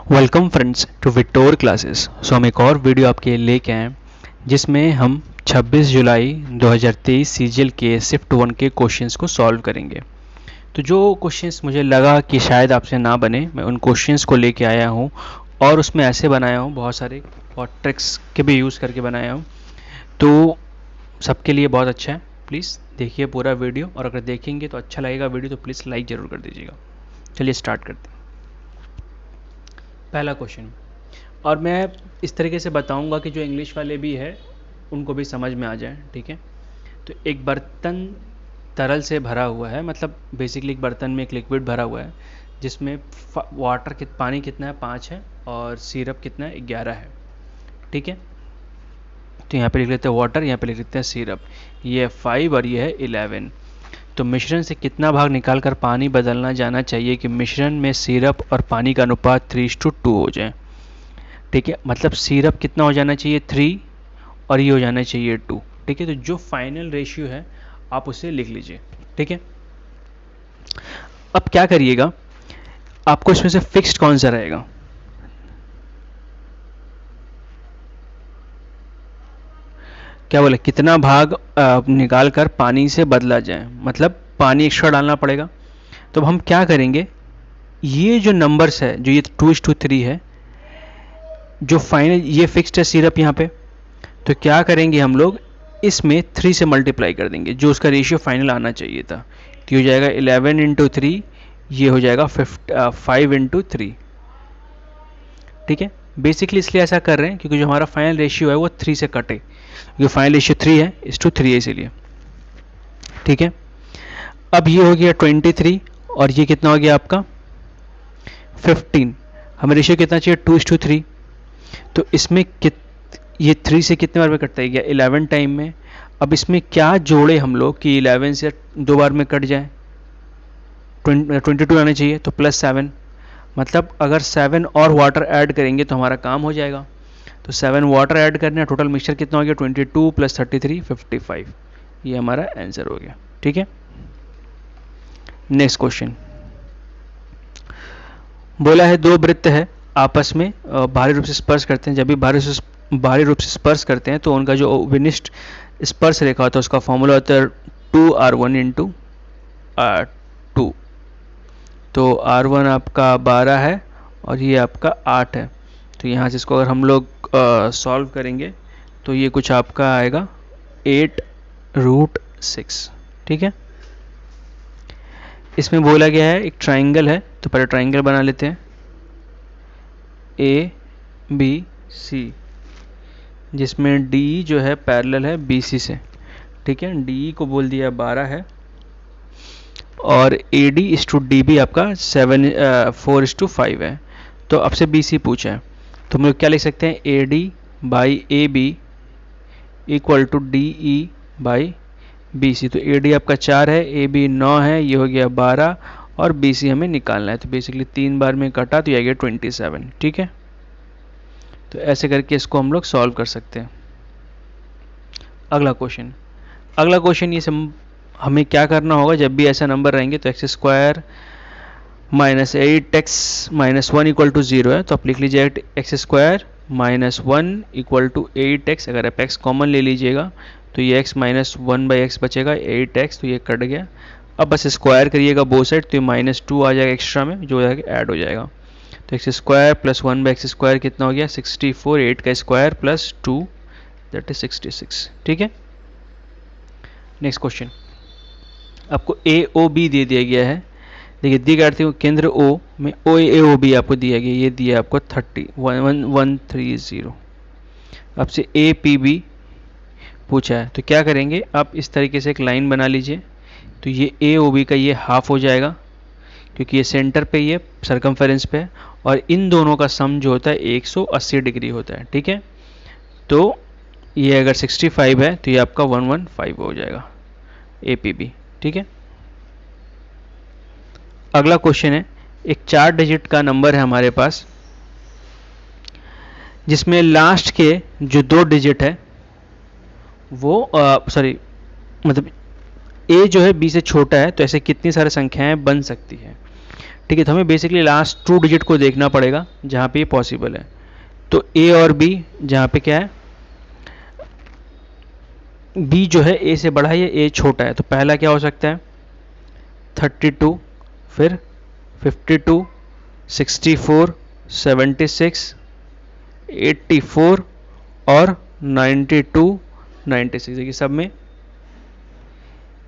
Welcome friends to Victor classes. So हम एक और वीडियो आपके लिए लेके आए हैं जिसमें हम 26 जुलाई 2023 सीजीएल के शिफ्ट 1 के क्वेश्चंस को सॉल्व करेंगे। तो जो क्वेश्चंस मुझे लगा कि शायद आपसे ना बने, मैं उन क्वेश्चंस को लेके आया हूँ और उसमें ऐसे बनाया हूँ, बहुत सारे और ट्रिक्स के भी यूज़ करके बनाया हूँ। तो सबके लिए बहुत अच्छा है, प्लीज़ देखिए पूरा वीडियो, और अगर देखेंगे तो अच्छा लगेगा वीडियो तो प्लीज़ लाइक ज़रूर कर दीजिएगा। चलिए स्टार्ट करते हैं। पहला क्वेश्चन, और मैं इस तरीके से बताऊंगा कि जो इंग्लिश वाले भी है उनको भी समझ में आ जाए, ठीक है। तो एक बर्तन तरल से भरा हुआ है, मतलब बेसिकली एक बर्तन में एक लिक्विड भरा हुआ है जिसमें पानी कितना है 5 है और सिरप कितना है 11 है, ठीक है। तो यहाँ पे लिख लेते हैं वाटर, यहाँ पे लिख लेते हैं सिरप। ये है 5 और ये है 11। तो मिश्रण से कितना भाग निकालकर पानी बदलना जाना चाहिए कि मिश्रण में सिरप और पानी का अनुपात 3:2 हो जाए, ठीक है। मतलब सिरप कितना हो जाना चाहिए 3 और ये हो जाना चाहिए 2, ठीक है। तो जो फाइनल रेशियो है आप उसे लिख लीजिए, ठीक है। अब क्या करिएगा, आपको इसमें से फिक्स्ड कौन सा रहेगा, क्या बोले, कितना भाग निकाल कर पानी से बदला जाए, मतलब पानी एक्स्ट्रा डालना पड़ेगा। तो अब हम क्या करेंगे, ये जो नंबर्स है, जो ये 2:3 है, जो फाइनल ये फिक्स्ड है सिरप यहाँ पे, तो क्या करेंगे हम लोग इसमें 3 से मल्टीप्लाई कर देंगे, जो उसका रेशियो फाइनल आना चाहिए था। तो ये हो जाएगा 11 इंटू 3, ये हो जाएगा 5 इंटू 3, ठीक है। बेसिकली इसलिए ऐसा कर रहे हैं क्योंकि जो हमारा फाइनल रेशियो है वो 3 से कटे, क्योंकि फाइनल रेशियो 3 है, 3 है इसीलिए, ठीक है। अब ये हो गया 23 और ये कितना हो गया आपका 15। हमें रेशियो कितना चाहिए 2:3। तो इसमें ये 3 से कितने बार में कटता है, गया 11 टाइम में। अब इसमें क्या जोड़े हम लोग कि 11 से 2 बार में कट जाए, 22 आना चाहिए, तो +7। मतलब अगर 7 और वाटर ऐड करेंगे तो हमारा काम हो जाएगा। तो 7 वाटर ऐड करने, टोटल मिक्सचर कितना हो गया 22 + 33 55। ये हमारा आंसर हो गया, ठीक है। नेक्स्ट क्वेश्चन बोला है, दो वृत्त है आपस में भारी रूप से स्पर्श करते हैं। जब भी भारी रूप से स्पर्श करते हैं तो उनका जो विनिष्ट स्पर्श रेखा होता है उसका फॉर्मूला होता है 2r1 इंटू r2। तो r1 आपका 12 है और ये आपका 8 है। तो यहाँ से इसको अगर हम लोग सॉल्व करेंगे तो ये कुछ आपका आएगा 8√6, ठीक है। इसमें बोला गया है एक ट्राइंगल है, तो पहले ट्राइंगल बना लेते हैं ABC, जिसमें D जो है पैरेलल है BC से, ठीक है। DE को बोल दिया 12 है और AD/DB आपका 4:5 है। तो अब से BC पूछा है तो हम लोग क्या लिख सकते हैं, AD/AB = DE/BC। तो AD आपका 4 है, AB 9 है, ये हो गया 12 और BC हमें निकालना है। तो बेसिकली 3 बार में कटा तो ये आ गया 27, ठीक है। तो ऐसे करके इसको हम लोग सॉल्व कर सकते हैं। अगला क्वेश्चन ये हमें क्या करना होगा, जब भी ऐसा नंबर रहेंगे तो x² - 8x - 1 = 0 है, तो आप लिख लीजिए x² - 1 = 8x। अगर आप x कॉमन ले लीजिएगा तो ये x - 1/x बचेगा 8x, तो ये कट गया। अब बस स्क्वायर करिएगा बोथ साइड, तो ये -2 आ जाएगा एक्स्ट्रा में, जो ऐड हो जाएगा। तो x² + 1/x² कितना हो गया 64, 8 का स्क्वायर प्लस 2 दैट इज 66, ठीक है। नेक्स्ट क्वेश्चन, आपको AOB दे दिया गया है। देखिए दी गई केंद्र O में OAOB आपको दिया गया, ये दिया आपको 130। आपसे APB पूछा है तो क्या करेंगे, आप इस तरीके से एक लाइन बना लीजिए। तो ये AOB का ये हाफ हो जाएगा क्योंकि ये सेंटर पे, ये सर्कमफेरेंस पे है, और इन दोनों का सम जो होता है 180 डिग्री होता है, ठीक है। तो ये अगर 65 है तो ये आपका 115 हो जाएगा APB, ठीक है। अगला क्वेश्चन है, एक 4 डिजिट का नंबर है हमारे पास जिसमें लास्ट के जो 2 डिजिट है वो मतलब A जो है B से छोटा है, तो ऐसे कितनी सारी संख्याएं बन सकती है, ठीक है, तो हमें बेसिकली लास्ट 2 डिजिट को देखना पड़ेगा जहाँ पे ये पॉसिबल है। तो ए और बी, जहाँ पे क्या है, बी जो है ए से बड़ा है या ए छोटा है, तो पहला क्या हो सकता है 32, फिर 52, 64, 76, 84 और 92, 96। देखिए सब में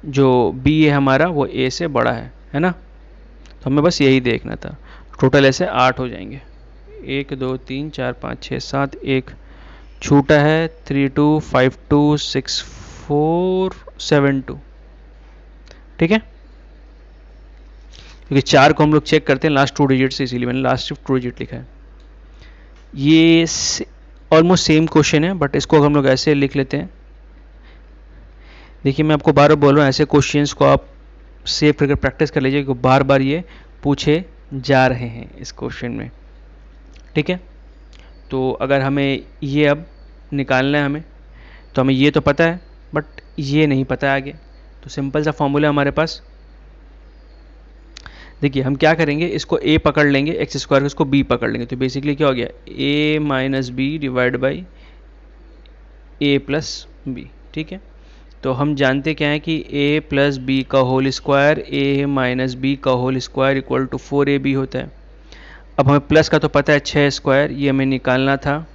जो बी है हमारा वो ए से बड़ा है ना। तो हमें बस यही देखना था। टोटल ऐसे 8 हो जाएंगे, 1 2 3 4 5 6 7, एक छूटा है 3 2 5 2 6 4 7 2। ठीक है, क्योंकि 4 को हम लोग चेक करते हैं लास्ट 2 डिजिट से, इसीलिए मैंने लास्ट 2 डिजिट लिखा है। ये ऑलमोस्ट सेम क्वेश्चन है, बट इसको हम लोग ऐसे लिख लेते हैं। देखिए मैं आपको बार बार बोल रहा हूँ, ऐसे क्वेश्चंस को आप सेव करके प्रैक्टिस कर लीजिए, क्योंकि बार बार ये पूछे जा रहे हैं इस क्वेश्चन में। ठीक है, तो अगर हमें ये अब निकालना है हमें, तो हमें ये तो पता है बट ये नहीं पता है आगे। तो सिंपल सा फॉर्मूला हमारे पास, देखिए हम क्या करेंगे, इसको a पकड़ लेंगे एक्स स्क्वायर, इसको b पकड़ लेंगे, तो बेसिकली क्या हो गया a minus B divide by A plus B. ठीक है, तो हम जानते क्या है कि a प्लस बी का whole square a minus B का whole square equal to 4ab होता है। अब हमें प्लस का तो पता है 6 स्क्वायर, ये हमें निकालना था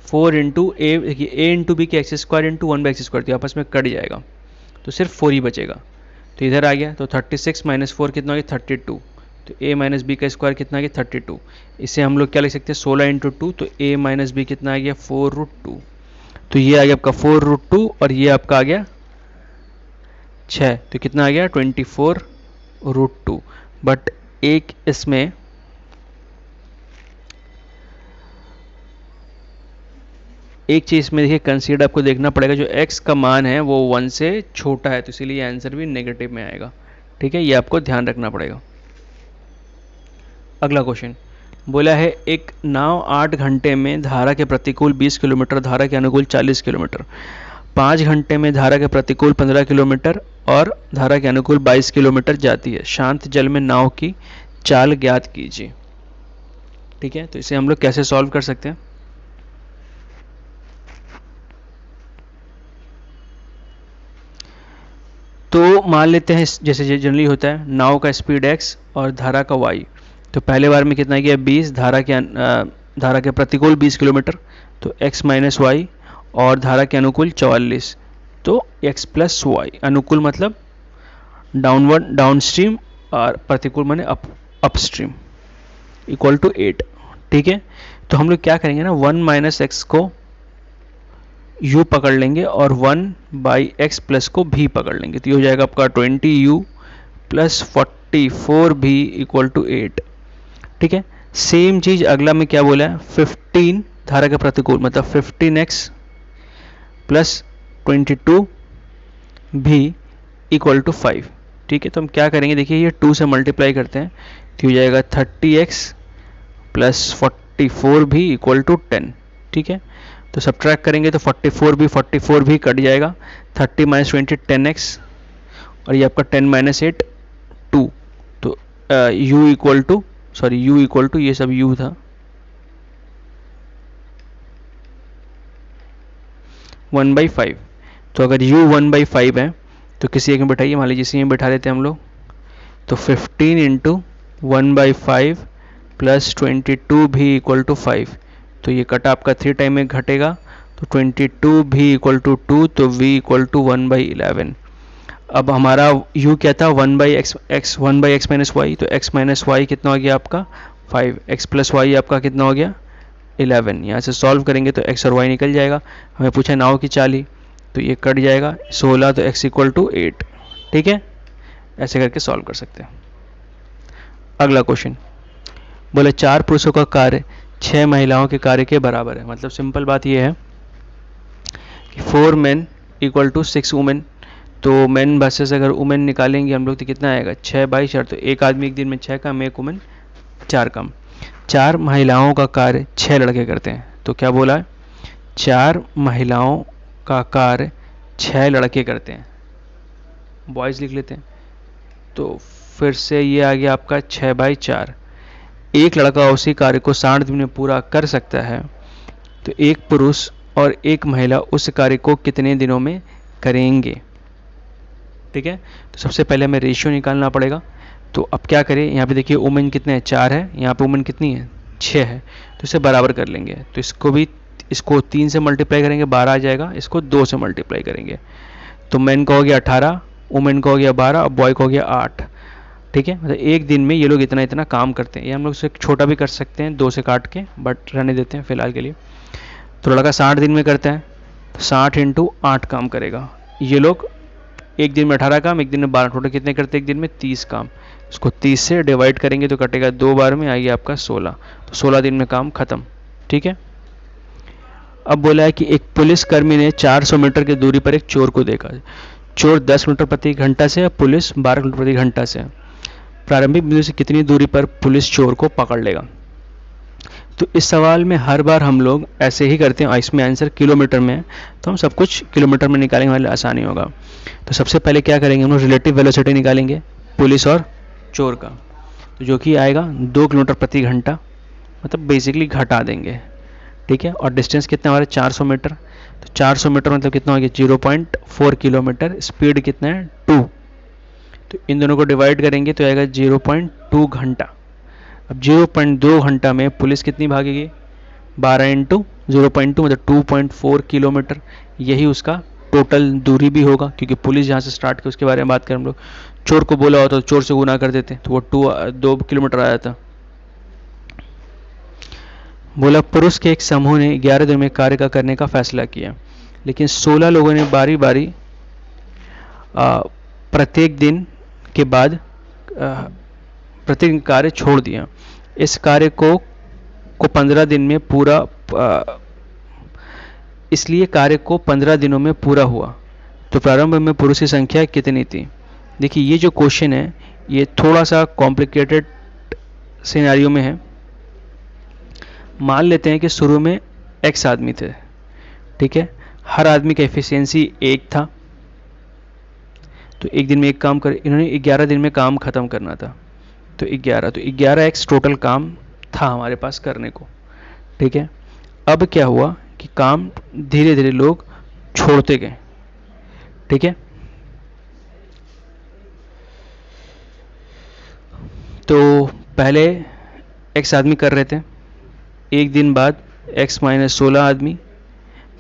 4 इंटू ए, देखिए a इंटू बी के x square into 1 by x square, तो आपस में कट जाएगा, तो सिर्फ 4 ही बचेगा। तो इधर आ गया, तो 36 माइनस 4 कितना हो गया 32, तो a माइनस बी का स्क्वायर कितना आ गया 32। इसे हम लोग क्या लिख सकते हैं 16 इंटू 2, तो a माइनस बी कितना आ गया 4√2। तो ये आ गया आपका 4√2 और ये आपका आ गया 6, तो कितना आ गया 24√2। बट एक इसमें एक चीज़ में देखिए कंसीडर आपको देखना पड़ेगा, जो x का मान है वो 1 से छोटा है, तो इसीलिए आंसर भी नेगेटिव में आएगा। ठीक है, ये आपको ध्यान रखना पड़ेगा। अगला क्वेश्चन बोला है, एक नाव 8 घंटे में धारा के प्रतिकूल 20 किलोमीटर, धारा के अनुकूल 40 किलोमीटर, 5 घंटे में धारा के प्रतिकूल 15 किलोमीटर और धारा के अनुकूल 22 किलोमीटर जाती है। शांत जल में नाव की चाल ज्ञात कीजिए। ठीक है, तो इसे हम लोग कैसे सॉल्व कर सकते हैं। तो मान लेते हैं जैसे जनरली होता है, नाव का स्पीड x और धारा का y। तो पहले बार में कितना गया 20, धारा के प्रतिकूल 20 किलोमीटर, तो x माइनस वाई, और धारा के अनुकूल 44, तो x प्लस वाई। अनुकूल मतलब डाउनवर्ड डाउन स्ट्रीम, और प्रतिकूल माने अपस्ट्रीम, इक्वल टू 8। ठीक है, तो हम लोग क्या करेंगे ना, 1 माइनस एक्स को u पकड़ लेंगे और 1 बाई एक्स प्लस को भी पकड़ लेंगे, तो ये हो जाएगा आपका 20u प्लस 44 भी इक्वल टू 8। ठीक है, सेम चीज़ अगला में क्या बोला है, 15 धारा के प्रतिकूल मतलब 15x प्लस 22 भी इक्वल टू 5। ठीक है, तो हम क्या करेंगे, देखिए ये 2 से मल्टीप्लाई करते हैं, तो हो जाएगा 30x प्लस 44 भी इक्वल टू 10। ठीक है, तो सब्ट्रैक्ट करेंगे तो 44 भी कट जाएगा, 30 माइनस 20 10x, और ये आपका 10 माइनस 8 2। तो u इक्वल टू ये सब u था 1/5। तो अगर u 1/5 है तो किसी एक में बैठाइए, मान लीजिए इसी में बैठा देते हैं हम लोग, तो 15 इंटू 1/5 प्लस 22 भी इक्वल टू 5। तो ये कटा आपका 3 टाइम में घटेगा, तो 22 भी इक्वल टू 2, तो v इक्वल टू 1/11। अब हमारा u क्या था 1/x माइनस वाई, तो x माइनस वाई कितना हो गया आपका 5, x प्लस वाई आपका कितना हो गया 11। यहाँ से सॉल्व करेंगे तो x और y निकल जाएगा। हमें पूछा नाव की चाल, तो ये कट जाएगा 16, तो x इक्वल टू 8। ठीक है, ऐसे करके सॉल्व कर सकते हैं। अगला क्वेश्चन बोले 4 पुरुषों का कार्य 6 महिलाओं के कार्य के बराबर है। मतलब सिंपल बात ये है कि 4 मेन इक्वल टू 6 वुमेन। तो मेन वर्सेस अगर वुमेन निकालेंगे हम लोग तो कितना आएगा 6/4, तो एक आदमी एक दिन में 6 काम, एक वुमेन 4 काम। 4 महिलाओं का कार्य 6 लड़के करते हैं। तो क्या बोला है, 4 महिलाओं का कार्य 6 लड़के करते हैं। बॉयज़ लिख लेते हैं, तो फिर से ये आ गया आपका 6/4। एक लड़का उसी कार्य को 60 दिन में पूरा कर सकता है, तो एक पुरुष और एक महिला उस कार्य को कितने दिनों में करेंगे। ठीक है, तो सबसे पहले हमें रेशियो निकालना पड़ेगा। तो अब क्या करें, यहाँ पे देखिए वुमेन कितने हैं, 4 है, यहाँ पे वुमेन कितनी है, 6 है, तो इसे बराबर कर लेंगे। तो इसको 3 से मल्टीप्लाई करेंगे 12 आ जाएगा, इसको 2 से मल्टीप्लाई करेंगे तो मैन का हो गया 18, वुमेन का हो गया 12 और बॉय का हो गया 8। ठीक है, मतलब एक दिन में ये लोग इतना इतना काम करते हैं। ये हम लोग से छोटा भी कर सकते हैं 2 से काट के, बट रहने देते हैं फिलहाल के लिए। तो लड़का 60 दिन में करता है, तो 60 इंटू 8 काम करेगा। ये लोग एक दिन में 18 काम, एक दिन में 12, टोटल कितने करते हैं एक दिन में 30 काम। इसको 30 से डिवाइड करेंगे तो कटेगा 2 बार में, आइए आपका 16, तो 16 दिन में काम खत्म। ठीक है, अब बोला है कि एक पुलिसकर्मी ने 400 मीटर की दूरी पर एक चोर को देखा। चोर 10 मीटर प्रति घंटा से, पुलिस 12 मीटर प्रति घंटा से। प्रारंभिक बिंदु से कितनी दूरी पर पुलिस चोर को पकड़ लेगा। तो इस सवाल में हर बार हम लोग ऐसे ही करते हैं, इसमें आंसर किलोमीटर में है तो हम सब कुछ किलोमीटर में निकालेंगे, हमारे लिए आसानी होगा। तो सबसे पहले क्या करेंगे, हम लोग रिलेटिव वेलोसिटी निकालेंगे पुलिस और चोर का, तो जो कि आएगा 2 किलोमीटर प्रति घंटा, मतलब बेसिकली घटा देंगे। ठीक है, और डिस्टेंस कितना हमारे 400 मीटर, तो 400 मीटर मतलब कितना हो गया 0.4 किलोमीटर, स्पीड कितना है 2, तो इन दोनों को डिवाइड करेंगे तो आएगा 0.2 घंटा। अब 0.2 घंटा में पुलिस कितनी भागेगी, 12 इंटू 0.2 मतलब 2.4 किलोमीटर, यही उसका टोटल दूरी भी होगा, क्योंकि पुलिस जहाँ से स्टार्ट की उसके बारे में बात करें हम लोग। चोर को बोला होता तो चोर से गुना कर देते तो वो 2 किलोमीटर आ जाता। बोला पुरुष के एक समूह ने 11 दिन में कार्य का करने का फैसला किया, लेकिन 16 लोगों ने बारी बारी प्रत्येक दिन के बाद प्रत्येक कार्य छोड़ दिया। इस कार्य को 15 दिन में पूरा, इसलिए कार्य को 15 दिनों में पूरा हुआ। तो प्रारंभ में पुरुष की संख्या कितनी थी। देखिए ये जो क्वेश्चन है ये थोड़ा सा कॉम्प्लिकेटेड सिनेरियो में है। मान लेते हैं कि शुरू में x आदमी थे, ठीक है, हर आदमी का एफिशिएंसी 1 था, तो एक दिन में एक काम कर, इन्होंने 11 दिन में काम खत्म करना था, तो 11x टोटल काम था हमारे पास करने को। ठीक है, अब क्या हुआ कि काम धीरे धीरे लोग छोड़ते गए। ठीक है, तो पहले x आदमी कर रहे थे, एक दिन बाद x माइनस 16 आदमी,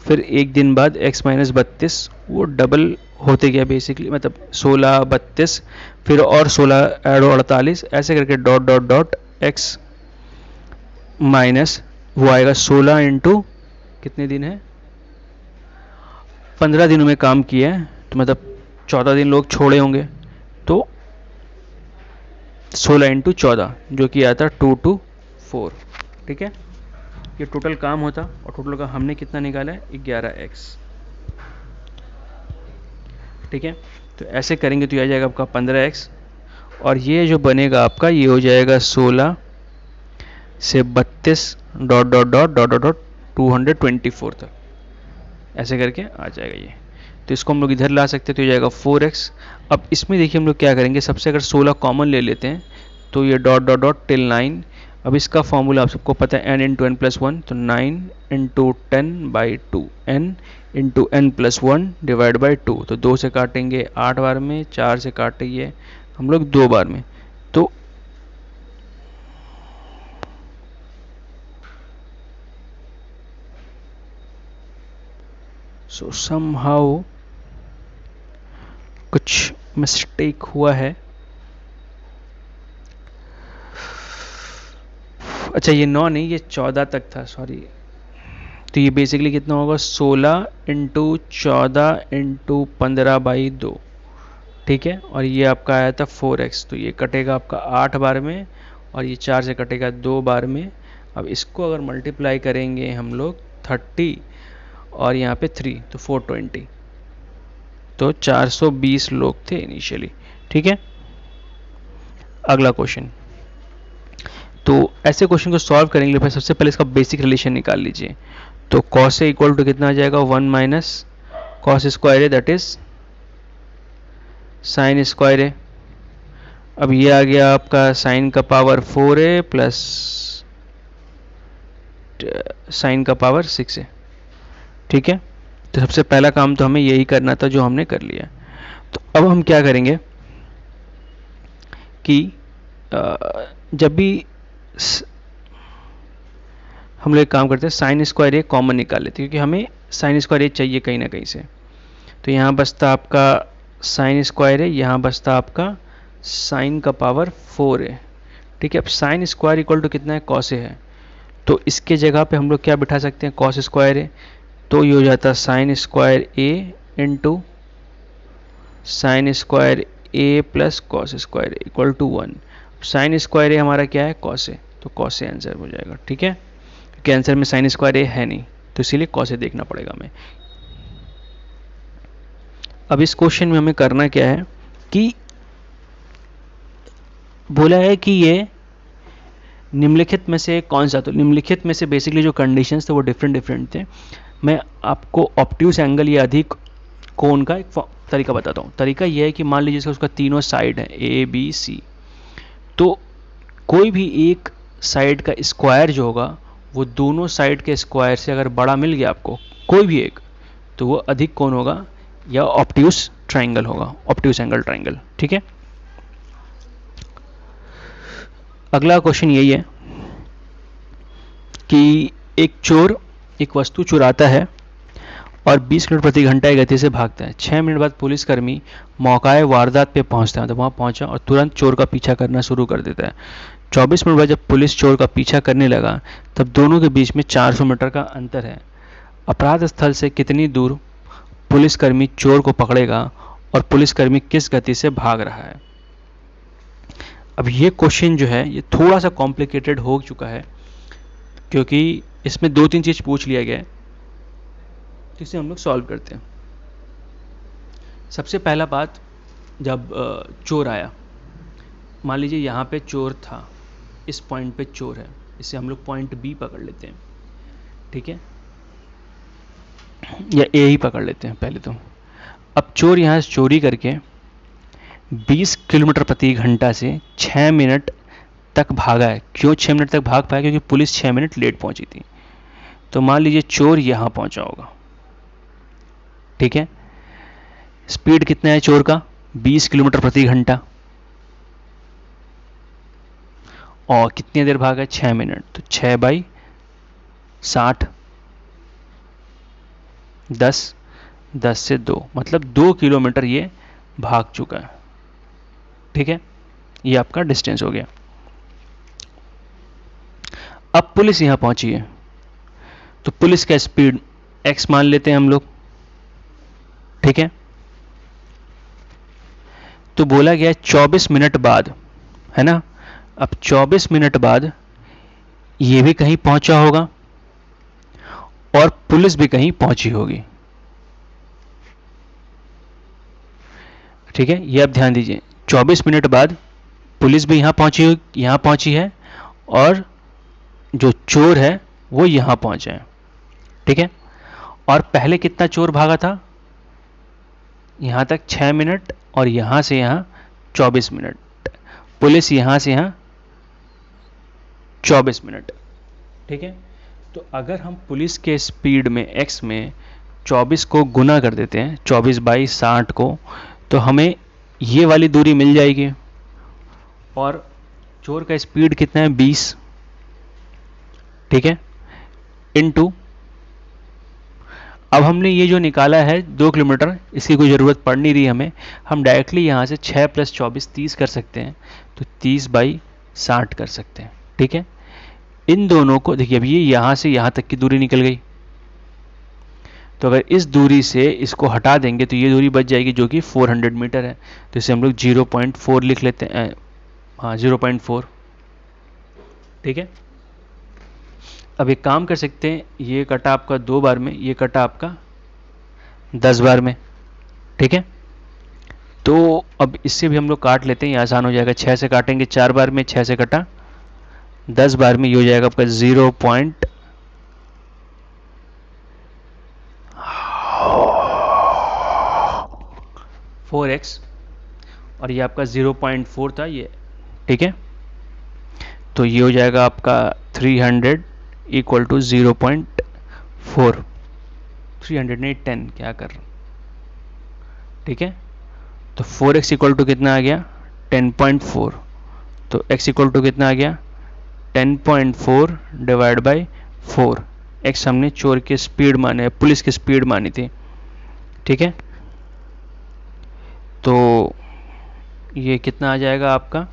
फिर एक दिन बाद x माइनस 32, वो डबल होते गया बेसिकली, मतलब 16 32 फिर और 16 ऐड 48, ऐसे करके dot dot dot x minus वो आएगा 16 इंटू कितने दिन है 15 दिनों में काम किया है, तो मतलब 14 दिन लोग छोड़े होंगे, तो 16 इंटू 14 जो कि आता 224। ठीक है, ये टोटल काम होता और टोटल का हमने कितना निकाला है 11x। ठीक है, तो ऐसे करेंगे तो ये आ जाएगा आपका 15x, और ये जो बनेगा आपका ये हो जाएगा 16 से 32 dot dot dot dot dot dot 224 तक, ऐसे करके आ जाएगा ये। तो इसको हम लोग इधर ला सकते हैं, तो ये जाएगा 4x। अब इसमें देखिए हम लोग क्या करेंगे, सबसे अगर 16 कॉमन ले लेते हैं तो ये डॉट डॉट डॉट टिल 9। अब इसका फॉर्मूला आप सबको पता है n इंटू एन प्लस 1, तो 9 into 10/2, n into n plus 1 divide by 2, तो 2 से काटेंगे 8 बार में, 4 से काटेंगे हम लोग 2 बार में, तो सो समहाउ कुछ मिस्टेक हुआ है। अच्छा ये 9 नहीं, ये 14 तक था, सॉरी। तो ये बेसिकली कितना होगा 16 इंटू 14 इंटू 15/2। ठीक है, और ये आपका आया था 4x, तो ये कटेगा आपका 8 बार में और ये 4 से कटेगा 2 बार में। अब इसको अगर मल्टीप्लाई करेंगे हम लोग 30 और यहाँ पे 3 तो 420, तो 420 लोग थे इनिशियली। ठीक है, अगला क्वेश्चन। तो ऐसे क्वेश्चन को सॉल्व करेंगे लिए सबसे पहले इसका बेसिक रिलेशन निकाल लीजिए। तो cos ए इक्वल टू कितना आ जाएगा 1 minus cos square A that is sine square A. अब ये आ गया आपका साइन का पावर 4a प्लस साइन का पावर 6a। ठीक है, तो सबसे पहला काम तो हमें यही करना था जो हमने कर लिया। तो अब हम क्या करेंगे कि जब भी हम लोग एक काम करते हैं, साइन स्क्वायर ए कॉमन निकाल लेते हैं, क्योंकि हमें साइन स्क्वायर ए चाहिए कहीं ना कहीं से। तो यहाँ बचता आपका साइन स्क्वायर है, यहाँ बचता आपका साइन का पावर 4 है। ठीक है, अब साइन स्क्वायर इक्वल टू कितना है, कॉस ए है। तो इसके जगह पे हम लोग क्या बिठा सकते हैं, कॉस स्क्वायर है। तो ये हो जाता है sine square A into sine square A plus cos square equal to 1। Sine square A हमारा क्या है, कॉस ए, तो कॉस ए आंसर हो जाएगा। ठीक है, क्योंकि आंसर में साइन स्क्वायर ए है नहीं, तो इसीलिए कॉस ए देखना पड़ेगा हमें। अब इस क्वेश्चन में हमें करना क्या है कि बोला है कि ये निम्नलिखित में से कौन सा, तो निम्नलिखित में से बेसिकली जो कंडीशंस थे वो डिफरेंट डिफरेंट थे। मैं आपको ऑब्ट्यूस एंगल या अधिक कोण का एक तरीका बताता हूँ। तरीका यह है कि मान लीजिए उसका तीनों साइड है ए बी सी, तो कोई भी एक साइड का स्क्वायर जो होगा वो दोनों साइड के स्क्वायर से अगर बड़ा मिल गया आपको कोई भी एक, तो वो अधिक कोण होगा या ऑब्ट्यूस ट्राइंगल होगा, ऑब्ट्यूस एंगल ट्राइंगल। ठीक है, अगला क्वेश्चन यही है कि एक चोर एक वस्तु चुराता है और 20 किलोमीटर प्रति घंटा की गति से भागता है। 6 मिनट बाद पुलिसकर्मी मौकाए वारदात पे पहुंचता है, तो वहां पहुंचा और तुरंत चोर का पीछा करना शुरू कर देता है। 24 मिनट बाद जब पुलिस चोर का पीछा करने लगा तब दोनों के बीच में 400 मीटर का अंतर है। अपराध स्थल से कितनी दूर पुलिसकर्मी चोर को पकड़ेगा और पुलिसकर्मी किस गति से भाग रहा है। अब ये क्वेश्चन जो है ये थोड़ा सा कॉम्प्लिकेटेड हो चुका है, क्योंकि इसमें 2-3 चीज़ पूछ लिया गया है, जिसे हम लोग सॉल्व करते हैं। सबसे पहला बात, जब चोर आया, मान लीजिए यहाँ पे चोर था, इस पॉइंट पे चोर है, इसे हम लोग पॉइंट बी पकड़ लेते हैं। ठीक है, या ए ही पकड़ लेते हैं पहले तो। अब चोर यहाँ से चोरी करके 20 किलोमीटर प्रति घंटा से 6 मिनट तक भागा है। क्यों 6 मिनट तक भाग पाया, क्योंकि पुलिस 6 मिनट लेट पहुंची थी। तो मान लीजिए चोर यहाँ पहुंचा होगा। ठीक है, स्पीड कितना है चोर का, 20 किलोमीटर प्रति घंटा, और कितनी देर भागा है, 6 मिनट। तो 6/60, 10, 10 से 2, मतलब 2 किलोमीटर ये भाग चुका है। ठीक है, ये आपका डिस्टेंस हो गया। अब पुलिस यहां पहुंची है, तो पुलिस का स्पीड x मान लेते हैं हम लोग। ठीक है, तो बोला गया 24 मिनट बाद, है ना। अब 24 मिनट बाद ये भी कहीं पहुंचा होगा और पुलिस भी कहीं पहुंची होगी। ठीक है, ये आप ध्यान दीजिए, 24 मिनट बाद पुलिस भी यहाँ पहुंची है और जो चोर है वो यहाँ पहुंचा है। ठीक है, और पहले कितना चोर भागा था, यहाँ तक 6 मिनट और यहाँ से यहाँ 24 मिनट, पुलिस यहाँ से यहाँ 24 मिनट। ठीक है, तो अगर हम पुलिस के स्पीड में x में 24 को गुना कर देते हैं, 24/60 को, तो हमें ये वाली दूरी मिल जाएगी। और चोर का स्पीड कितना है, 20। ठीक है, इनटू, अब हमने ये जो निकाला है 2 किलोमीटर, इसकी कोई ज़रूरत पड़ नहीं रही हमें, हम डायरेक्टली यहाँ से 6 + 24 30 कर सकते हैं, तो 30/60 कर सकते हैं। ठीक है, इन दोनों को देखिए, अब ये यहाँ से यहाँ तक की दूरी निकल गई, तो अगर इस दूरी से इसको हटा देंगे तो ये दूरी बच जाएगी जो कि 400 मीटर है। तो इसे हम लोग 0.4 लिख लेते हैं, हाँ 0.4। ठीक है, अब एक काम कर सकते हैं, ये कटा आपका 2 बार में, ये कटा आपका 10 बार में। ठीक है, तो अब इससे भी हम लोग काट लेते हैं, ये आसान हो जाएगा। 6 से काटेंगे 4 बार में, 6 से कटा 10 बार में, ये हो जाएगा आपका 0.4x, और ये आपका 0.4 था ये, ठीक है। तो ये हो जाएगा आपका 300 इक्वल टू 0.4, 300 नहीं 10 क्या कर रहा हूँ, ठीक है। तो 4x इक्वल टू कितना आ गया 10.4, तो x इक्वल टू कितना आ गया 10.4 डिवाइड बाई 4। x हमने चोर की स्पीड माने, पुलिस की स्पीड मानी थी, ठीक है। तो ये कितना आ जाएगा आपका,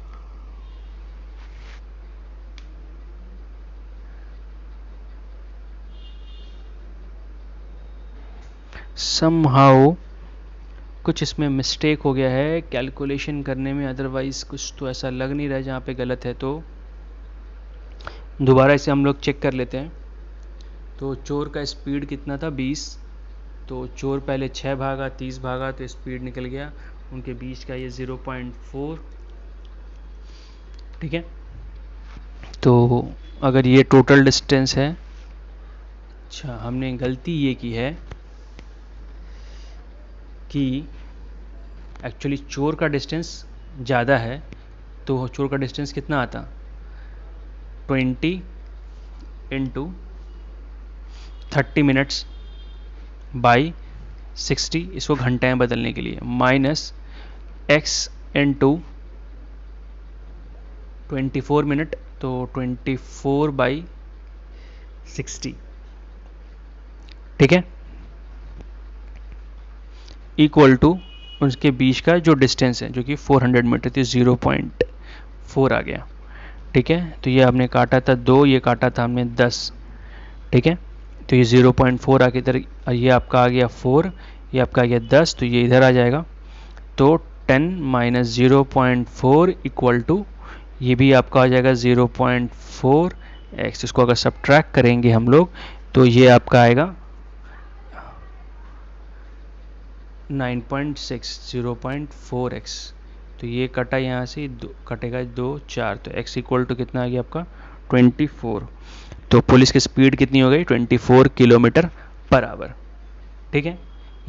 समहाउ कुछ इसमें मिस्टेक हो गया है कैलकुलेशन करने में, अदरवाइज कुछ तो ऐसा लग नहीं रहा है जहाँ पे गलत है। तो दोबारा इसे हम लोग चेक कर लेते हैं। तो चोर का स्पीड कितना था 20, तो चोर पहले 6 भागा 30 भागा तो स्पीड निकल गया उनके बीच का ये 0.4, ठीक है। तो अगर ये टोटल डिस्टेंस है, अच्छा हमने गलती ये की है कि एक्चुअली चोर का डिस्टेंस ज़्यादा है, तो चोर का डिस्टेंस कितना आता 20 इंटू 30 मिनट्स बाई 60, इसको घंटे में बदलने के लिए, माइनस x इंटू 24 मिनट, तो 24 बाई 60, ठीक है, इक्वल टू उसके बीच का जो डिस्टेंस है जो कि 400 मीटर थी, 0.4 आ गया, ठीक है। तो ये आपने काटा था 2, ये काटा था हमने 10, ठीक है। तो ये 0.4 आके इधर, ये आपका आ गया 4, ये आपका आ गया 10, तो ये इधर आ जाएगा। तो 10 माइनस 0.4 इक्वल टू ये भी आपका आ जाएगा 0.4 x, इसको अगर सब्ट्रैक्ट करेंगे हम लोग तो ये आपका आएगा 9.6, 0.4x। तो ये कटा यहाँ से कटेगा 2 4, तो x इक्वल टू कितना आ गया आपका 24। तो पुलिस की स्पीड कितनी हो गई 24 किलोमीटर पर आवर, ठीक है।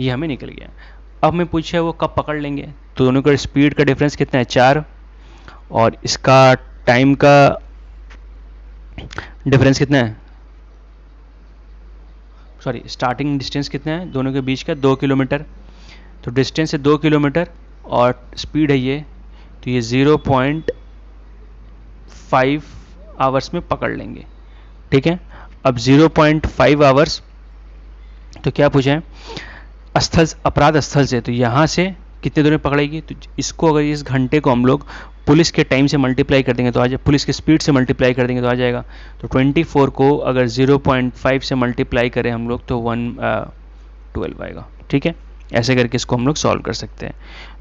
ये हमें निकल गया। अब मैं पूछा वो कब पकड़ लेंगे, तो दोनों का स्पीड का डिफरेंस कितना है 4, और इसका टाइम का डिफरेंस कितना है, सॉरी स्टार्टिंग डिस्टेंस कितना है दोनों के बीच का 2 किलोमीटर, तो डिस्टेंस है 2 किलोमीटर और स्पीड है ये, तो ये 0.5 आवर्स में पकड़ लेंगे, ठीक है। अब 0.5 आवर्स, तो क्या पूछा है स्थल, अपराध स्थल से, तो यहाँ से कितने देर में पकड़ेगी, तो इसको अगर इस घंटे को हम लोग पुलिस के टाइम से मल्टीप्लाई कर देंगे तो आ जाए, पुलिस की स्पीड से मल्टीप्लाई कर देंगे तो आ जाएगा। तो 24 को अगर 0.5 से मल्टीप्लाई करें हम लोग तो 12 आएगा, ठीक है। ऐसे करके इसको हम लोग सॉल्व कर सकते हैं।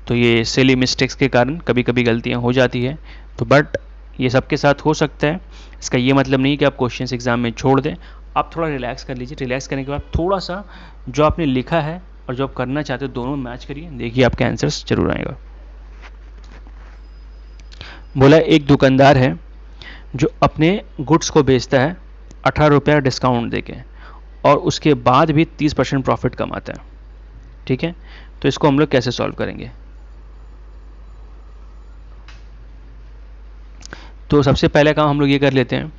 तो ये सिली मिस्टेक्स के कारण कभी कभी गलतियाँ हो जाती है, तो बट ये सबके साथ हो सकता है, इसका ये मतलब नहीं कि आप क्वेश्चंस एग्जाम में छोड़ दें। आप थोड़ा रिलैक्स कर लीजिए, रिलैक्स करने के बाद थोड़ा सा जो आपने लिखा है और जो आप करना चाहते हो दोनों मैच करिए, देखिए आपके आंसर्स जरूर आएगा। बोला एक दुकानदार है जो अपने गुड्स को बेचता है 18 रुपया डिस्काउंट देके और उसके बाद भी 30% प्रॉफिट कमाता है, ठीक है। तो इसको हम लोग कैसे सॉल्व करेंगे, तो सबसे पहले काम हम लोग ये कर लेते हैं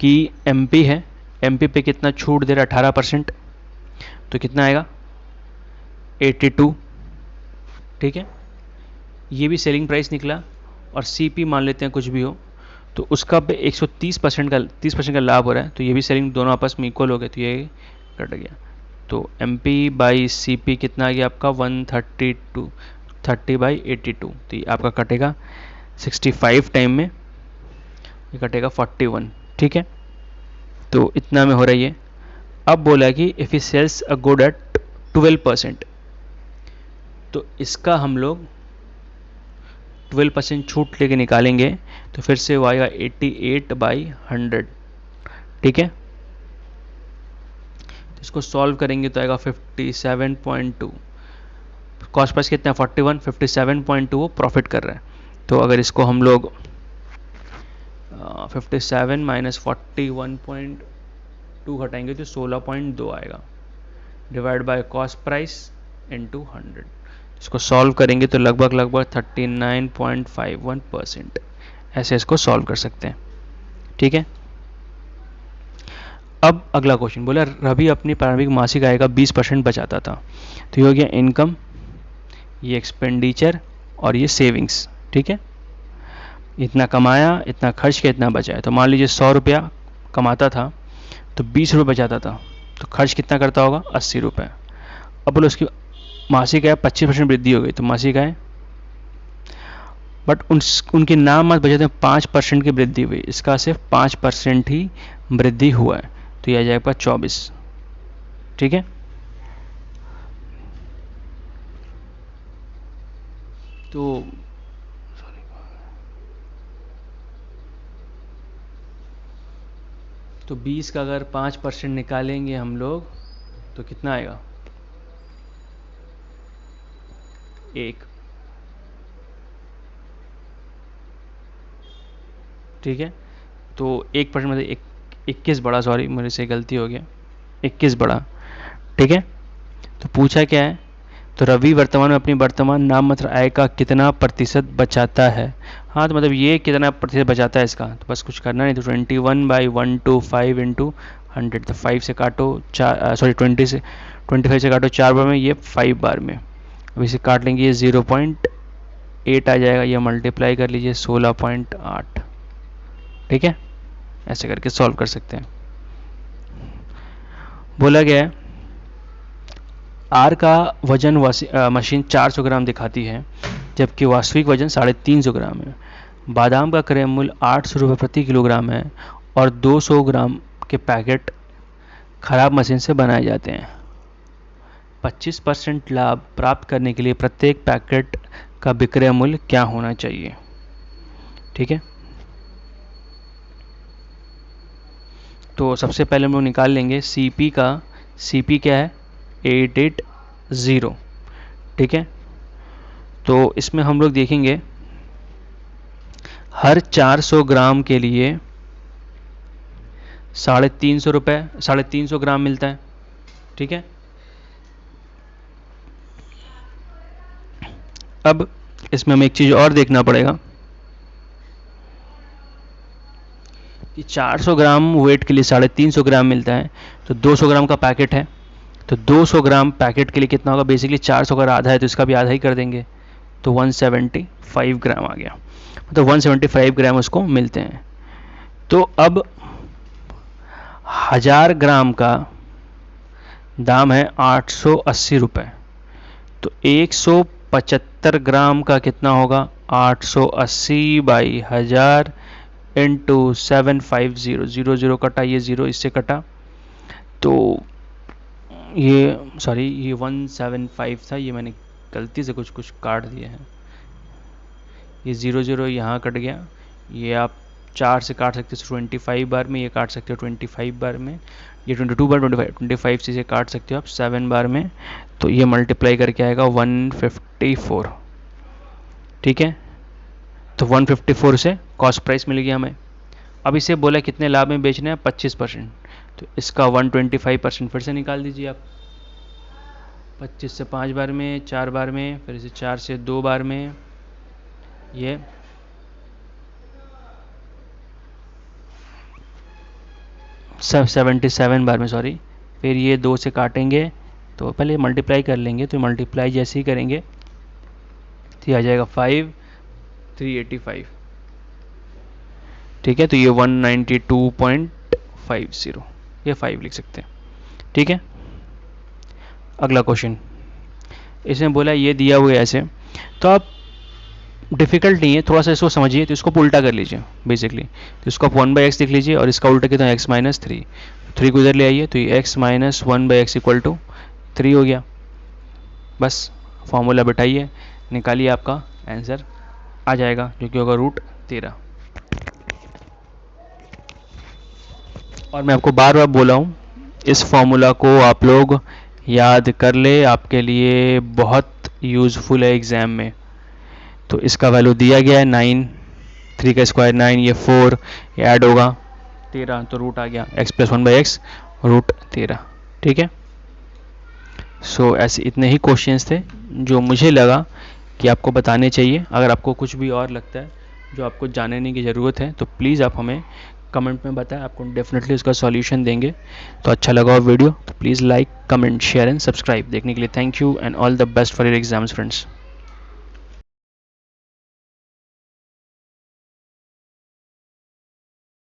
कि एमपी है, एमपी पे कितना छूट दे रहा है 18%, तो कितना आएगा 82, ठीक है। ये भी सेलिंग प्राइस निकला और सीपी मान लेते हैं कुछ भी हो, तो उसका पे 130% का 30% का लाभ हो रहा है, तो ये भी सेलिंग दोनों आपस में इक्वल हो गए, तो ये कट गया। तो M P by C P कितना आ गया आपका 132, 30/82, तो ये आपका कटेगा 65 टाइम में, ये कटेगा 41, ठीक है। तो इतना में हो रही है। अब बोला कि if he sells a good at 12%, तो इसका हम लोग 12% छूट लेके निकालेंगे, तो फिर से वो आएगा 88/100, ठीक है। इसको सॉल्व करेंगे तो आएगा 57.2, कॉस्ट प्राइस कितना है 41, 57.2 वो प्रॉफिट कर रहा है। तो अगर इसको हम लोग 57 माइनस 41.2 घटाएंगे तो 16.2 आएगा, divide by cost price into 100, इसको सॉल्व करेंगे तो लगभग 39.51% ऐसे इसको सॉल्व कर सकते हैं। ठीक है। अब अगला क्वेश्चन बोला रवि अपनी प्रारंभिक मासिक आय का 20% बचाता था। तो ये हो गया इनकम, ये एक्सपेंडिचर और ये सेविंग्स। ठीक है, इतना कमाया, इतना खर्च किया, इतना बचाया। तो मान लीजिए 100 रुपया कमाता था तो 20 रुपये बचाता था, तो खर्च कितना करता होगा 80 रुपये। अब बोलो उसकी मासिक आय 25% वृद्धि हो गई, तो मासिक आय बट उनके नाम मत बचे, 5% की वृद्धि हुई, इसका सिर्फ 5% ही वृद्धि हुआ है, तो यह आ जाएगा 24। ठीक है, तो 20 का अगर 5% निकालेंगे हम लोग तो कितना आएगा 1। ठीक है, तो 1% मतलब 21 बड़ा, सॉरी मेरे से गलती हो गया, 21 बड़ा। ठीक है, तो पूछा क्या है, तो रवि वर्तमान में अपनी वर्तमान नाम मात्र आय का कितना प्रतिशत बचाता है। हाँ, तो मतलब ये कितना प्रतिशत बचाता है इसका, तो बस कुछ करना नहीं, तो 21/125 इंटू 100, तो 5 से काटो 4, सॉरी 25 से काटो 4 बार में, ये 5 बार में। अब इसे काट लेंगे, ये 0.8 आ जाएगा, ये मल्टीप्लाई कर लीजिए 16.8। ठीक है, ऐसे करके सॉल्व कर सकते हैं। बोला गया है आर का वजन मशीन 400 ग्राम दिखाती है जबकि वास्तविक वजन 350 ग्राम है। बादाम का क्रय मूल्य 800 रुपये प्रति किलोग्राम है और 200 ग्राम के पैकेट खराब मशीन से बनाए जाते हैं। 25% लाभ प्राप्त करने के लिए प्रत्येक पैकेट का विक्रय मूल्य क्या होना चाहिए। ठीक है, तो सबसे पहले हम लोग निकाल लेंगे सीपी का। सीपी क्या है 880। ठीक है, तो इसमें हम लोग देखेंगे हर 400 ग्राम के लिए 350 रुपये, 350 ग्राम मिलता है। ठीक है, अब इसमें हमें एक चीज़ और देखना पड़ेगा कि 400 ग्राम वेट के लिए 350 ग्राम मिलता है, तो 200 ग्राम का पैकेट है, तो 200 ग्राम पैकेट के लिए कितना होगा, बेसिकली 400 का आधा है तो इसका भी आधा ही कर देंगे, तो 175 ग्राम आ गया, तो 175 ग्राम उसको मिलते हैं। तो अब 1000 ग्राम का दाम है 880 रुपये, तो 175 ग्राम का कितना होगा 880/1000 इंटू 750, 00 कटा, ये 0 इससे कटा, तो ये सॉरी ये 175 था, ये मैंने गलती से कुछ काट दिए हैं, ये 00 यहाँ कट गया, ये आप 4 से काट सकते हो 25 बार में, ये काट सकते हो 25 बार में, ये 22 बार 25 से इसे काट सकते हो आप 7 बार में, तो ये मल्टीप्लाई करके आएगा 154। ठीक है, तो 154 से कॉस्ट प्राइस मिल गया हमें। अब इसे बोला कितने लाभ में बेचना है 25%, तो इसका 125% फिर से निकाल दीजिए आप, 25 से 5 बार में, 4 बार में, फिर इसे 4 से 2 बार में, ये 77 बार में, सॉरी, फिर ये 2 से काटेंगे, तो पहले मल्टीप्लाई कर लेंगे, तो मल्टीप्लाई जैसे ही करेंगे तो ये आ जाएगा 5385। ठीक है, तो ये 192.50, ये 5 लिख सकते हैं। ठीक है, अगला क्वेश्चन, इसमें बोला ये दिया हुआ है ऐसे, तो आप डिफिकल्ट नहीं है, थोड़ा सा इसको समझिए, तो इसको उल्टा कर लीजिए बेसिकली, तो इसको आप 1/x लिख लीजिए और इसका उल्टा कितना x माइनस 3, 3 को इधर ले आइए, तो ये x minus 1/x equal to 3 हो गया। बस फॉर्मूला बैठाइए, निकालिए, आपका आंसर आ जाएगा जो कि होगा √13। और मैं आपको बार बार बोला हूँ इस फॉर्मूला को आप लोग याद कर ले, आपके लिए बहुत यूज़फुल है एग्ज़ाम में। तो इसका वैल्यू दिया गया है 9, 3 का स्क्वायर 9, ये 4, ये ऐड होगा 13, तो रूट आ गया x + 1/x √13। ठीक है, सो ऐसे इतने ही क्वेश्चंस थे जो मुझे लगा कि आपको बताने चाहिए। अगर आपको कुछ भी और लगता है जो आपको जानने की ज़रूरत है तो प्लीज़ आप हमें कमेंट में बताएं, आपको डेफिनेटली उसका सॉल्यूशन देंगे। तो अच्छा लगा हो वीडियो तो please like, comment, share and subscribe. देखने के लिए thank you and all the best for your exams friends.